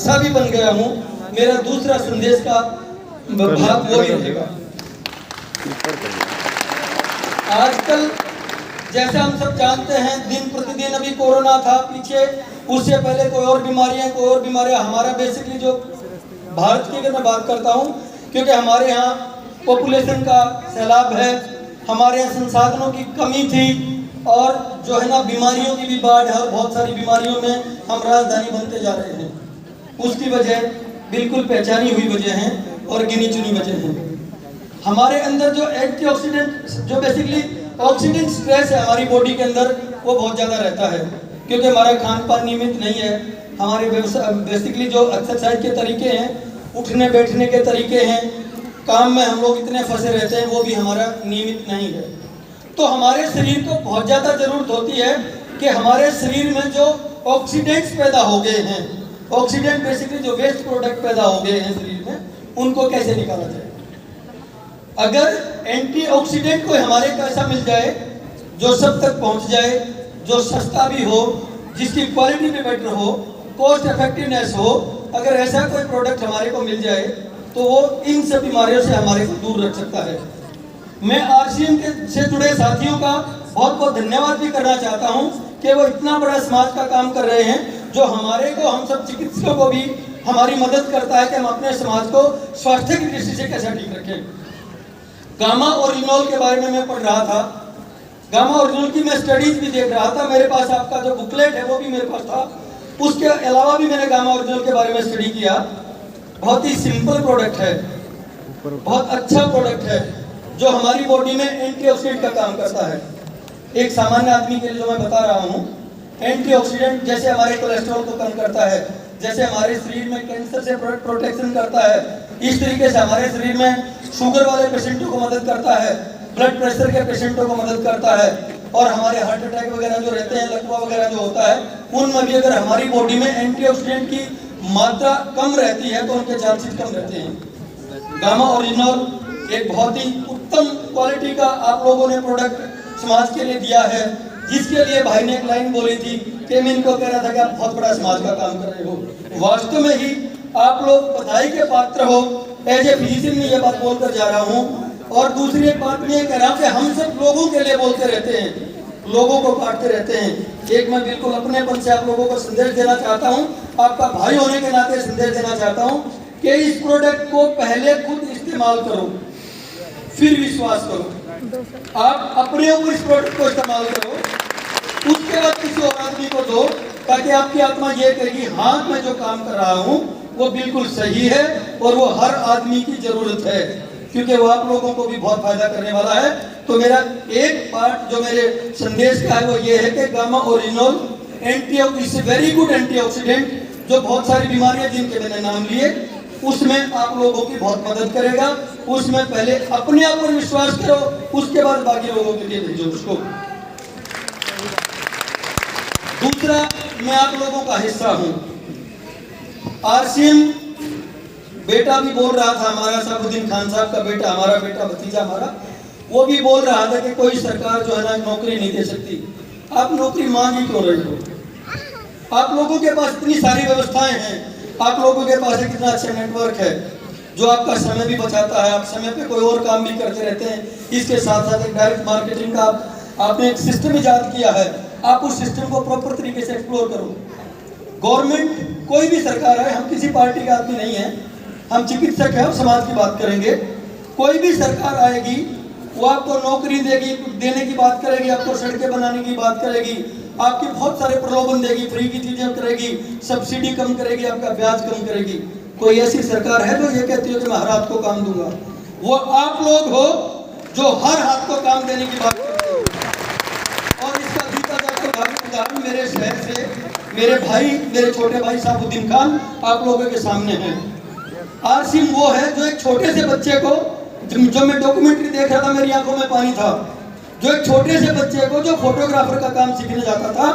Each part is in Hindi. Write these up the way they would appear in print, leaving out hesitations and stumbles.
हिस्सा भी बन गया हूँ, मेरा दूसरा संदेश का भाग वो ही रहेगा। आजकल जैसे हम सब जानते हैं, दिन प्रतिदिन अभी कोरोना था पीछे, उससे पहले कोई और बीमारियां हमारा बेसिकली जो भारत की अगर मैं बात करता हूँ, क्योंकि हमारे यहाँ पॉपुलेशन का सैलाब है, हमारे यहाँ संसाधनों की कमी थी, और जो है ना बीमारियों की भी बाढ़ है, और बहुत सारी बीमारियों में हम राजधानी बनते जा रहे हैं। उसकी वजह बिल्कुल पहचानी हुई वजह है और गिनी चुनी वजह है। हमारे अंदर जो एंटीऑक्सीडेंट, जो बेसिकली ऑक्सीडेंट स्ट्रेस है हमारी बॉडी के अंदर, वो बहुत ज़्यादा रहता है, क्योंकि हमारा खान पान नियमित नहीं है, हमारे बेसिकली जो एक्सरसाइज के तरीके हैं, उठने बैठने के तरीके हैं, काम में हम लोग इतने फंसे रहते हैं, वो भी हमारा नियमित नहीं है। तो हमारे शरीर को बहुत ज़्यादा ज़रूरत होती है कि हमारे शरीर में जो ऑक्सीडेंट्स पैदा हो गए हैं, ऑक्सीडेंट बेसिकली जो वेस्ट प्रोडक्ट पैदा हो गए हैं शरीर में, उनको कैसे निकाला जाए। अगर एंटीऑक्सीडेंट कोई हमारे को ऐसा मिल जाए जो सब तक पहुंच जाए, जो सस्ता भी हो, जिसकी क्वालिटी भी बेटर हो, कॉस्ट इफेक्टिवनेस हो, अगर ऐसा कोई प्रोडक्ट हमारे को मिल जाए तो वो इन सब बीमारियों से हमारे को दूर रख सकता है। मैं आरसीएम से जुड़े साथियों का बहुत बहुत धन्यवाद भी करना चाहता हूं कि वो इतना बड़ा समाज का काम कर रहे हैं, जो हमारे को, हम सब चिकित्सकों को भी हमारी मदद करता है कि हम अपने समाज को स्वास्थ्य की दृष्टि से कैसे ठीक रखें। गामा ओरिजिनोल के बारे में मैं पढ़ रहा था, गामा ओरिजिनोल की मैं स्टडीज भी देख रहा था, मेरे पास आपका जो बुकलेट है वो भी मेरे पास था, उसके अलावा भी मैंने गामा ओरिजिनोल के बारे में स्टडी किया। बहुत ही सिंपल प्रोडक्ट है, बहुत अच्छा प्रोडक्ट है, जो हमारी बॉडी में एंटीऑक्सीडेंट का काम करता है। एक सामान्य आदमी के लिए जो मैं बता रहा हूँ, एंटीऑक्सीडेंट जैसे हमारे कोलेस्ट्रॉल को कम करता है, जैसे हमारे शरीर में कैंसर से प्रोटेक्शन करता है, इस तरीके से हमारे शरीर में शुगर वाले पेशेंटों को मदद करता है, ब्लड प्रेशर के पेशेंटों को मदद करता है, और हमारे हार्ट अटैक वगैरह जो रहते हैं, लकवा वगैरह जो होता है, उनमें भी अगर हमारी बॉडी में एंटीऑक्सीडेंट की मात्रा कम रहती है तो उनके चांसेस कम रहते हैं। गामा ओरिजिनल एक बहुत ही उत्तम क्वालिटी का आप लोगों ने प्रोडक्ट समाज के लिए दिया है, जिसके लिए भाई ने एक लाइन बोली थी कि मैं इनको कह रहा था कि आप बहुत बड़ा समाज का काम कर रहे हो। वास्तव में ही आप लोग बधाई के पात्र हो। एज ए फिजिशियन में ये बात बोलकर जा रहा हूँ। और दूसरी एक बात मैं कह रहा हूँ कि हम सब लोगों के लिए बोलते रहते हैं, लोगों को बांटते रहते हैं। एक मैं बिल्कुल अपनेपन से आप लोगों को संदेश देना चाहता हूँ, आपका भाई होने के नाते संदेश देना चाहता हूँ कि इस प्रोडक्ट को पहले खुद इस्तेमाल करो, फिर विश्वास करो। आप अपने ऊपर इस प्रोडक्ट को इस्तेमाल करो, उसके बाद किसी और आदमी को दो, ताकि आपकी आत्मा ये कहेगी हाँ मैं जो काम कर रहा हूँ वो बिल्कुल सही है और वो हर आदमी की जरूरत है, क्योंकि वो आप लोगों को भी बहुत फायदा करने वाला है। तो मेरा एक पार्ट जो मेरे संदेश का है वो ये है कि gamma original is very good antioxidant, जो बहुत सारी बीमारियां जिनके मैंने नाम लिए उसमें आप लोगों की बहुत मदद करेगा। उसमें पहले अपने आप पर विश्वास करो, उसके बाद बाकी लोगों के लिए भेजो उसको। दूसरा, मैं आप लोगों का हिस्सा हूं। आरसीएम बेटा भी बोल रहा था, हमारा साबुद्दीन खान साहब का बेटा, हमारा बेटा भतीजा हमारा, वो भी बोल रहा था कि कोई सरकार जो है ना नौकरी नहीं दे सकती। आप नौकरी मांग ही क्यों रहे हो? आप लोगों के पास इतनी सारी व्यवस्थाएं हैं, आप लोगों के पास एक इतना अच्छा नेटवर्क है जो आपका समय भी बचाता है, आप समय पे कोई और काम भी करते रहते हैं। इसके साथ साथ एक डायरेक्ट मार्केटिंग का आपने एक सिस्टम ईजाद किया है, आप उस सिस्टम को प्रॉपर तरीके से एक्सप्लोर करो। गवर्नमेंट कोई भी सरकार है, हम किसी पार्टी का आदमी नहीं है, हम चिकित्सक हैं, हम समाज की बात करेंगे। कोई भी सरकार आएगी वो आपको नौकरी देगी, देने की बात करेगी, आपको सड़कें बनाने की बात करेगी, आपकी बहुत सारे प्रलोभन देगी, फ्री की चीजें करेगी, सब्सिडी कम करेगी, आपका ब्याज कम करेगी। कोई ऐसी सरकार है जो ये कहती है कि मैं हर हाथ को काम दूंगा? वो आप लोग हो जो हर हाथ को काम देने की बात करते हो। और इसका जीता जाता उदाहरण मेरे शहर से मेरे भाई, मेरे छोटे भाई साबुद्दीन खान आप लोगों के सामने हैं। आरसीएम वो है जो एक छोटे से बच्चे को, जो मैं डॉक्यूमेंट्री देख रहा था मेरी आंखों में पानी था, जो एक छोटे से बच्चे को जो फोटोग्राफर का काम सीखने जाता था,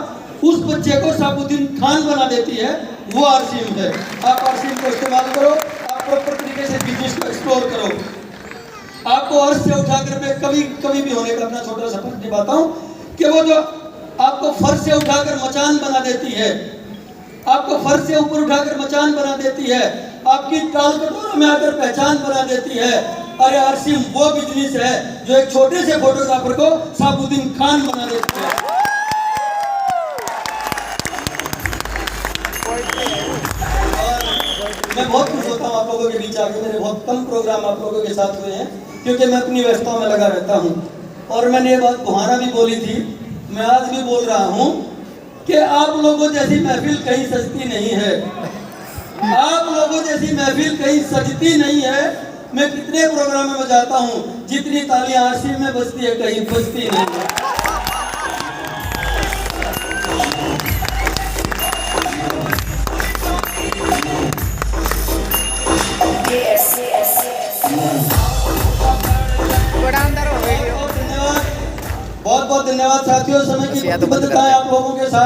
उस बच्चे को साबुद्दीन खान बना देती है, वो आरसीएम है। आप आरसीएम को इस्तेमाल करो, आप प्रॉपर तरीके से बिजनेस को एक्सप्लोर करो। आपको अर्श से उठाकर मैं कभी भी होने का अपना छोटा सा फर्ज निभाता हूँ कि वो जो आपको फर्श से उठाकर मचान बना देती है, आपको फर्श से ऊपर उठाकर मचान बना देती है, आपकी टाल कटोरों में आकर पहचान बना देती है। अरे आरसी वो बिजनेस है जो एक छोटे से फोटोग्राफर को साबुद्दीन खान बना देती है। मैं बहुत खुश होता हूँ आप लोगों के बीच आके। मेरे बहुत कम प्रोग्राम आप लोगों के साथ हुए हैं क्योंकि मैं अपनी व्यस्तताओं में लगा रहता हूँ। और मैंने ये बात बुहाना भी बोली थी, मैं आज भी बोल रहा हूँ कि आप लोगों जैसी महफिल कहीं सजती नहीं है। आप लोगों जैसी महफिल कहीं सजती नहीं है। मैं कितने प्रोग्राम में जाता हूँ, जितनी तालियां आरसी में बजती है कहीं बजती नहीं है। बहुत बहुत धन्यवाद साथियों, समय की प्रतिबद्धता है आप लोगों के साथ।